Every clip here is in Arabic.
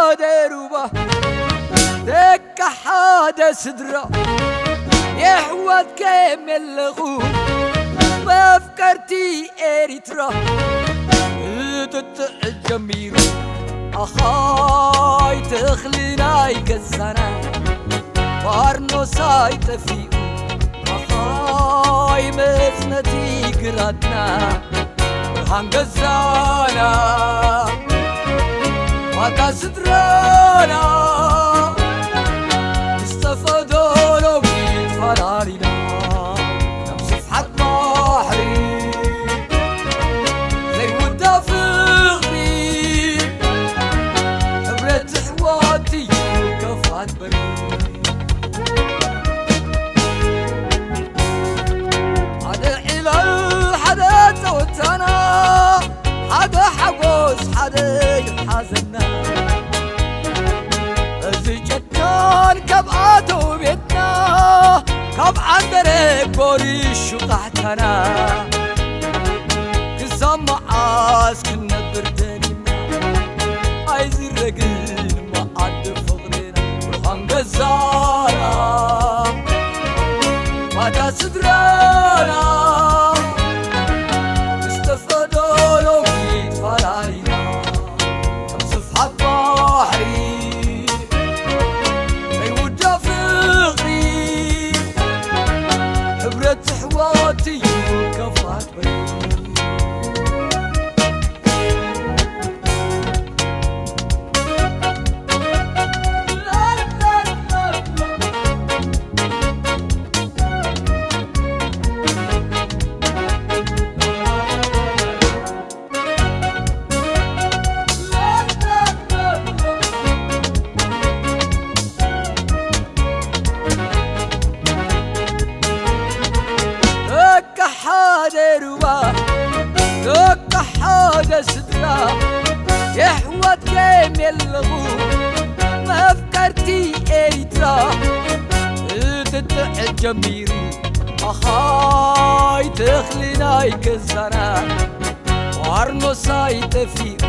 حدا روبا دك حدا سدرا يحوت كامل لغو ما فكرتي إريترا تتجميرو أخاي تخلينا يكزانا وارنو ساي تفيقو أخاي مزنتي قراتنا هنقزانا واتا سدرانا استفادونا بيت فرارينا نمسف حد بحري زي ودا فغري حبرت حواتي كفات بري حدا حلال حدا توتنا حدا حقوس حدا يحازنا ازي جدان كبعاتو بيتنا كب عندرك بوري شقحتنا كزام معاس كنا بردانينا عايزي الرقل ما عد فغرنا روحان قزانا وادا سدرانا استفادونا بيت فرارينا نمسف حد بحري اي ودا فغري حبرت حواتي كفات بري حدا روبا دك حدا سدرا يحوت كامل لغو ما فكرتي إريترا تتجميرو أخاي تخلينا يكزانا وارنو ساي تفيقو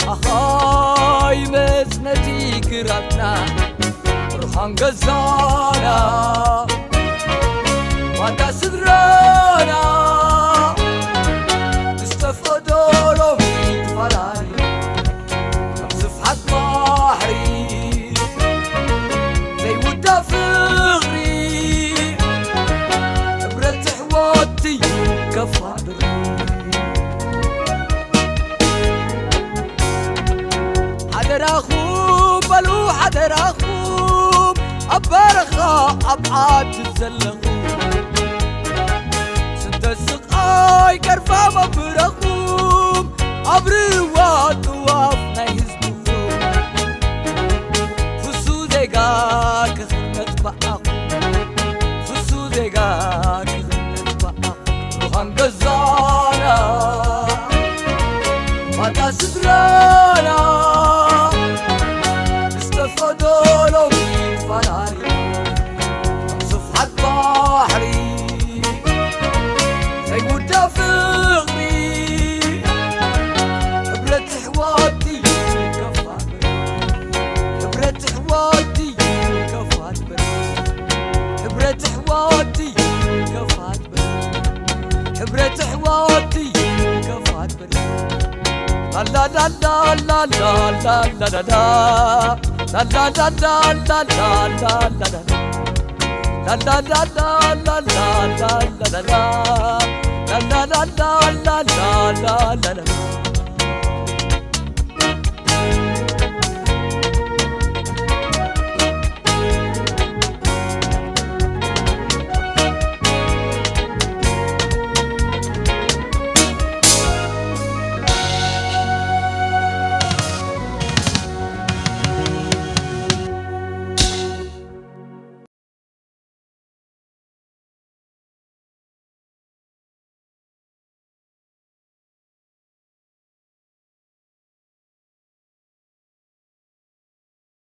أخاي مزنتي قراتنا روحان قزانا واتا سدرانا استفادونا بيت فراري نمسف حد بحري زي ودا فغري حبرت حواتي كفات بري حدا راخوم بلو حدا راخوم أبارخا أبعاد تزلغو السقاي كرفا مبرقوم عبروات وافنا يزبو فسو ديقا كخنت بقاقو فسو ديقا كخنت بقاقو روحان قزانا واتا سدرانا استفادونا بيت فراري نمسف حد بحري زي ودا فغري حبرت حواتي كفات بري حبرت حواتي كفات بري حبرت حواتي كفات بري حبرت حواتي كفات بري لا لا لا لا لا لا لا لا لا لا لا لا لا لا لا لا La la la la la la la la la la la la la la la la la la